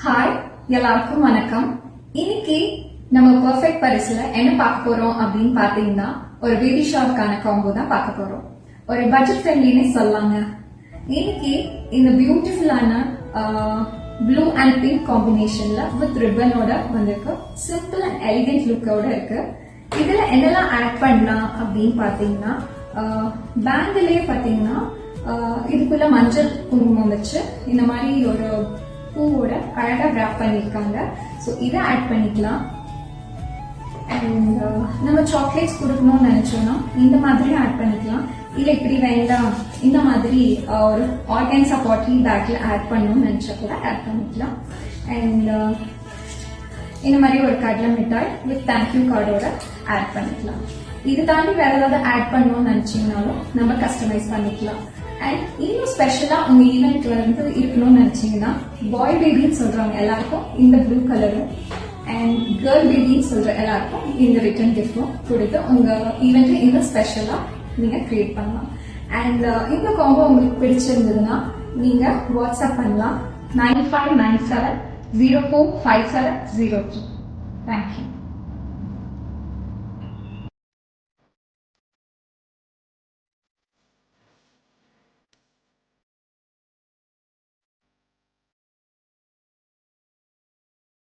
Hi, எல்லாருக்கும் வணக்கம். இன்னைக்கு நம்ம பெர்ஃபெக்ட் பரிசுல என்ன பார்க்க போறோம் அப்படின்னு பாத்தீங்கன்னா ஒரு பேபி ஷார்க்கான காம்போ தான் பார்க்க போறோம். ஒரு பட்ஜெட் ஃப்ரெண்ட்லினே சொல்லாங்க. இன்னைக்கு இந்த பியூட்டிஃபுல்லான ப்ளூ அண்ட் பிங்க் காம்பினேஷன்ல வித் ரிப்பனோட வந்திருக்கு. சிம்பிள் அண்ட் எலிகன்ட் லுக்கோட இருக்கு. இதுல என்னெல்லாம் ஆட் பண்ணலாம் அப்படின்னு பாத்தீங்கன்னா பேங்கிலே பாத்தீங்கன்னா இதுக்குள்ள மஞ்சள் குங்குமம் வச்சு இந்த மாதிரி ஒரு பூவோட அழகா விராப் பண்ணிருக்காங்க. ஸோ இதை ஆட் பண்ணிக்கலாம். அண்ட் நம்ம சாக்லேட்ஸ் கொடுக்கணும்னு நினைச்சோம்னா இந்த மாதிரி ஆட் பண்ணிக்கலாம். இல்ல இப்படி வேண்டாம், இந்த மாதிரி ஒரு ஆர்கன்ஸா பாட்டில் பேக்ல ஆட் பண்ணணும்னு நினைச்சா கூட ஆட் பண்ணிக்கலாம். அண்ட் இந்த மாதிரி ஒரு கடலை மிட்டாய் வித் தேங்க்யூ கார்டோட ஆட் பண்ணிக்கலாம். இது தாண்டி வேற ஏதாவது ஆட் பண்ணணும்னு நினைச்சீங்கனாலும் நம்ம கஸ்டமைஸ் பண்ணிக்கலாம். அண்ட் இன்னும் ஸ்பெஷலா உங்க ஈவெண்ட்ல இருந்து இருக்கணும்னு நினைச்சீங்கன்னா பாய் பேபின்னு சொல்றவங்க எல்லாருக்கும் இந்த ப்ளூ கலரும் அண்ட் கேர்ள் பேபின்னு சொல்ற எல்லாருக்கும் இந்த ரிட்டர்ன் கிஃப்டும் கொடுத்து உங்க ஈவெண்ட்ல இன்னும் ஸ்பெஷலா நீங்க கிரியேட் பண்ணலாம். அண்ட் இந்த காம்போ உங்களுக்கு பிடிச்சிருந்ததுன்னா நீங்க வாட்ஸ்அப் பண்ணலாம் 9597045702. தேங்க்யூ.